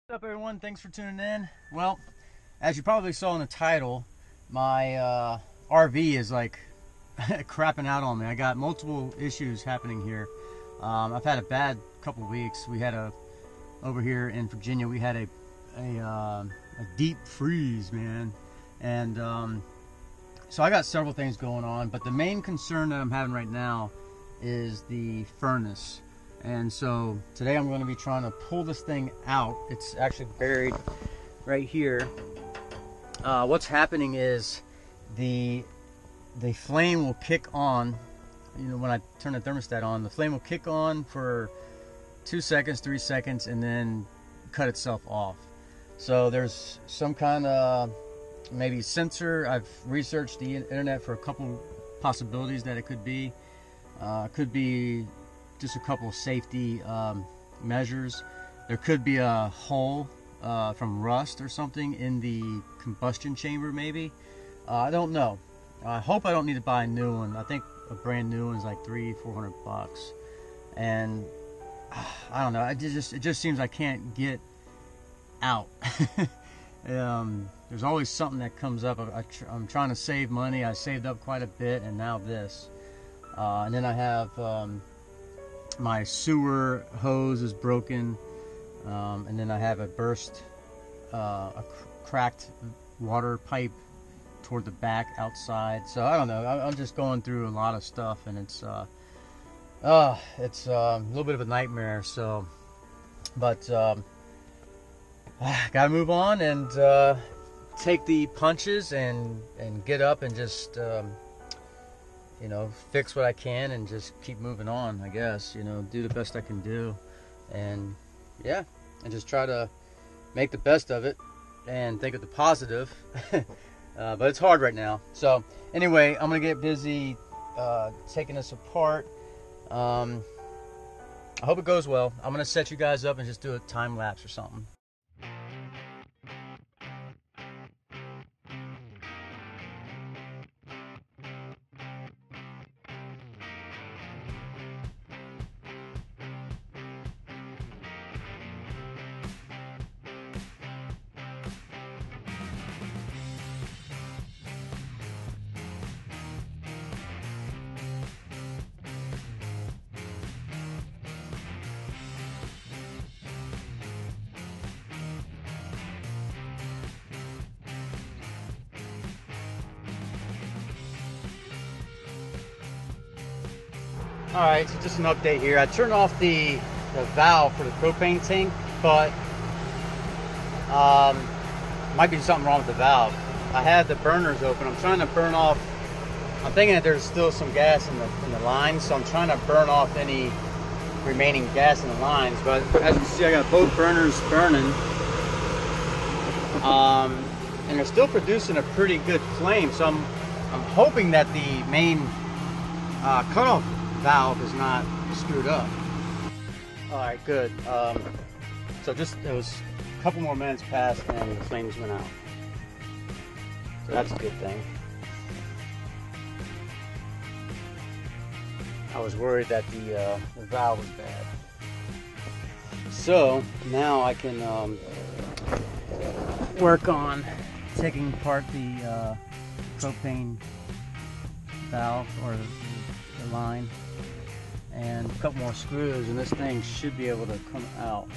What's up, everyone? Thanks for tuning in. Well, as you probably saw in the title, my RV is like crapping out on me. I got multiple issues happening here. I've had a bad couple of weeks. We had over here in Virginia, we had a deep freeze, man. And so I got several things going on, but the main concern that I'm having right now is the furnace. And so today I'm going to be trying to pull this thing out. It's actually buried right here. What's happening is the flame will kick on. You know, when I turn the thermostat on, the flame will kick on for 2 seconds, 3 seconds, and then cut itself off. So there's some kind of maybe sensor. I've researched the internet for a couple possibilities that it could be. It could be just a couple of safety measures. There could be a hole from rust or something in the combustion chamber, maybe. I don't know. I hope I don't need to buy a new one. I think a brand new one is like $300-400 bucks, and I don't know. It just seems I can't get out. There's always something that comes up. I'm trying to save money. I saved up quite a bit, and now this. And then I have my sewer hose is broken, and then I have a cracked water pipe toward the back outside. So I don't know. I'm just going through a lot of stuff, and it's a little bit of a nightmare. So, but gotta move on and take the punches and get up and just you know, fix what I can and just keep moving on, I guess. You know, do the best I can do, and yeah, and just try to make the best of it and think of the positive. But it's hard right now. So anyway, I'm gonna get busy taking this apart. I hope it goes well. I'm gonna set you guys up and just do a time lapse or something. Alright, so just an update here. I turned off the valve for the propane tank, but might be something wrong with the valve. I had the burners open. I'm trying to burn off. I'm thinking that there's still some gas in the lines, so I'm trying to burn off any remaining gas in the lines. But as you can see, I got both burners burning, and they're still producing a pretty good flame. So I'm hoping that the main cutoff valve is not screwed up. All right, good. So just it was a couple more minutes passed and the flames went out. So that's a good thing. I was worried that the valve was bad. So now I can work on taking apart the propane valve or the line, and a couple more screws, and this thing should be able to come out,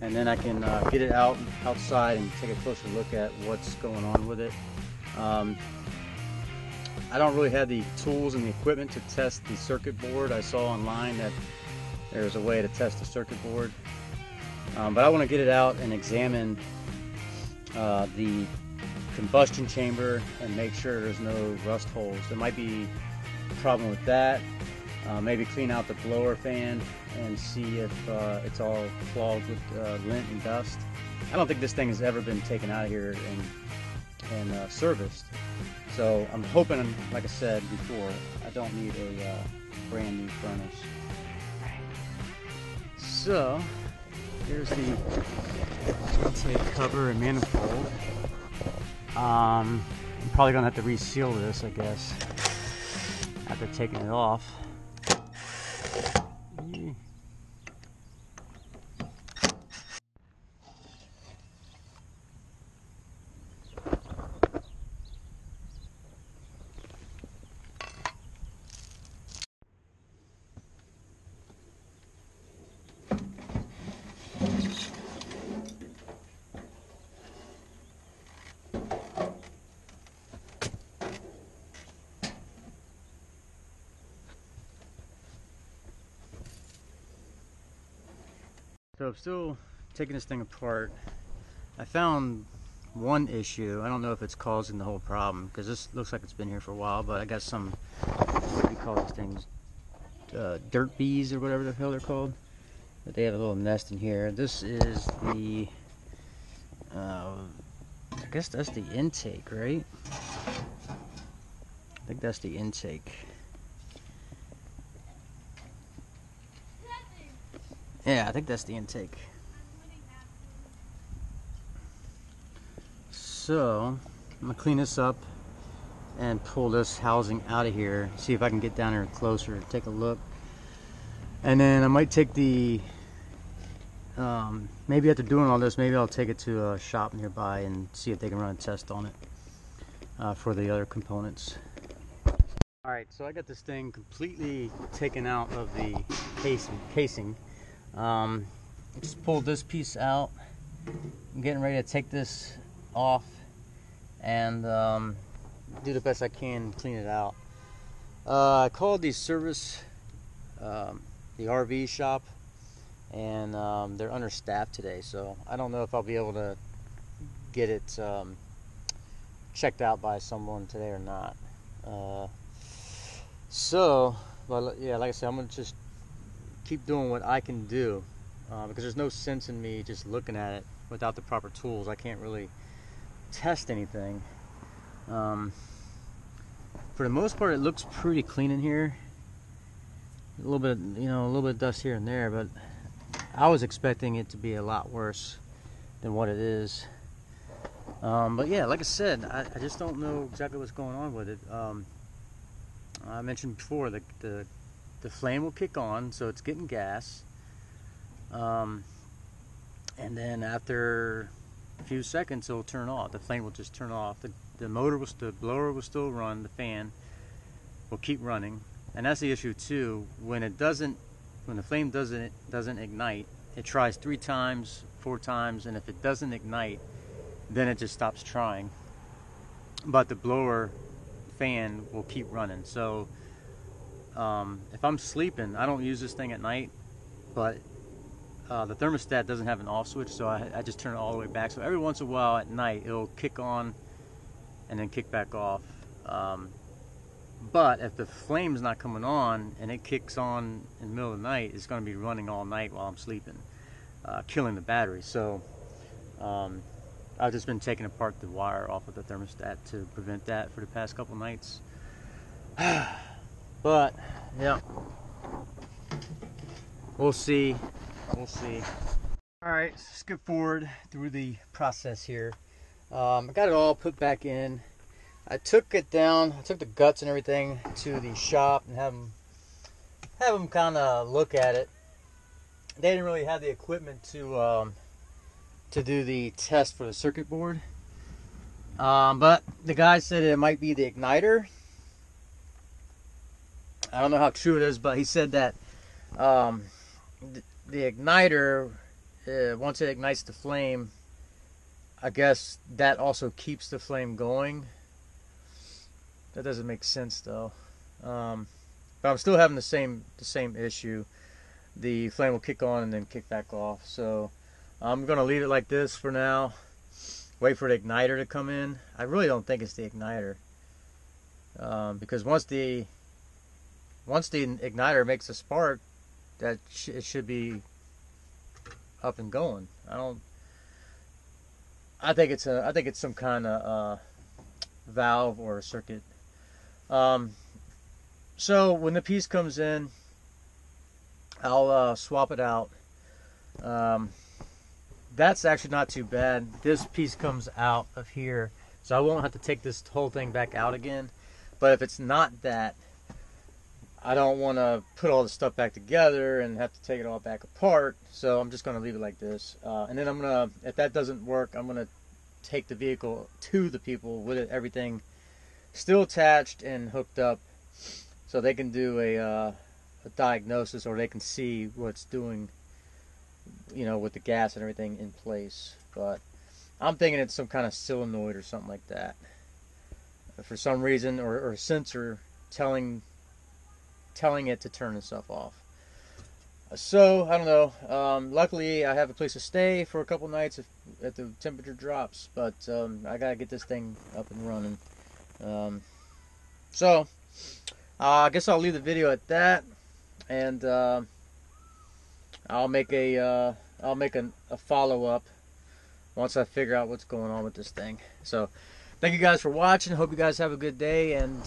and then I can get it outside and take a closer look at what's going on with it. I don't really have the tools and the equipment to test the circuit board. I saw online that there's a way to test the circuit board, but I want to get it out and examine the combustion chamber and make sure there's no rust holes. There might be a problem with that. Maybe clean out the blower fan and see if it's all clogged with lint and dust. I don't think this thing has ever been taken out of here and serviced. So I'm hoping, like I said before, I don't need a brand new furnace. So here's the intake cover and manifold. I'm probably gonna have to reseal this, I guess, after taking it off. So I'm still taking this thing apart. I found one issue. I don't know if it's causing the whole problem, because this looks like it's been here for a while, but I got some, what do you call these things? Dirt bees or whatever the hell they're called. But they have a little nest in here. This is the, I guess that's the intake, right? I think that's the intake. Yeah, I think that's the intake. So, I'm gonna clean this up and pull this housing out of here. See if I can get down here closer, take a look. And then I might take the, maybe after doing all this, maybe I'll take it to a shop nearby and see if they can run a test on it for the other components. Alright, so I got this thing completely taken out of the casing. Just pulled this piece out. I'm getting ready to take this off and do the best I can, clean it out. I called the service, the RV shop, and they're understaffed today, so I don't know if I'll be able to get it checked out by someone today or not. So, but yeah, like I said, I'm gonna just keep doing what I can do, because there's no sense in me just looking at it without the proper tools. I can't really test anything. For the most part, it looks pretty clean in here. A little bit, you know, a little bit of dust here and there, but I was expecting it to be a lot worse than what it is. But yeah, like I said, I just don't know exactly what's going on with it. I mentioned before that the flame will kick on, so it's getting gas, and then after a few seconds it'll turn off. The flame will just turn off. The blower will still run. The fan will keep running, and that's the issue too. When the flame doesn't ignite, it tries 3 times, 4 times, and if it doesn't ignite, then it just stops trying. But the blower fan will keep running. So if I'm sleeping, I don't use this thing at night, but the thermostat doesn't have an off switch, so I just turn it all the way back. So every once in a while at night it'll kick on and then kick back off. But if the flame's not coming on and it kicks on in the middle of the night, it's going to be running all night while I'm sleeping, killing the battery. So I've just been taking apart the wire off of the thermostat to prevent that for the past couple nights. But yeah, we'll see. Alright, so skip forward through the process here. I got it all put back in. I took it down, I took the guts and everything to the shop and have them kind of look at it. They didn't really have the equipment to do the test for the circuit board, but the guy said it might be the igniter. I don't know how true it is, but he said that the igniter, once it ignites the flame, I guess that also keeps the flame going. That doesn't make sense though. But I'm still having the same issue. The flame will kick on and then kick back off. So I'm gonna leave it like this for now. Wait for the igniter to come in. I really don't think it's the igniter, because once the igniter makes a spark, that it should be up and going. I think it's some kind of valve or a circuit. So when the piece comes in, I'll swap it out. That's actually not too bad. This piece comes out of here, so I won't have to take this whole thing back out again. But if it's not that, I don't want to put all the stuff back together and have to take it all back apart, so I'm just going to leave it like this. And then I'm going to, if that doesn't work, I'm going to take the vehicle to the people with everything still attached and hooked up, so they can do a diagnosis, or they can see what's doing, you know, with the gas and everything in place. But I'm thinking it's some kind of solenoid or something like that, for some reason, or a sensor telling it to turn itself off. So I don't know. Luckily, I have a place to stay for a couple nights if the temperature drops. But I gotta get this thing up and running. So I guess I'll leave the video at that, and I'll make a follow up once I figure out what's going on with this thing. So thank you guys for watching. Hope you guys have a good day, and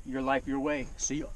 your life your way. See you.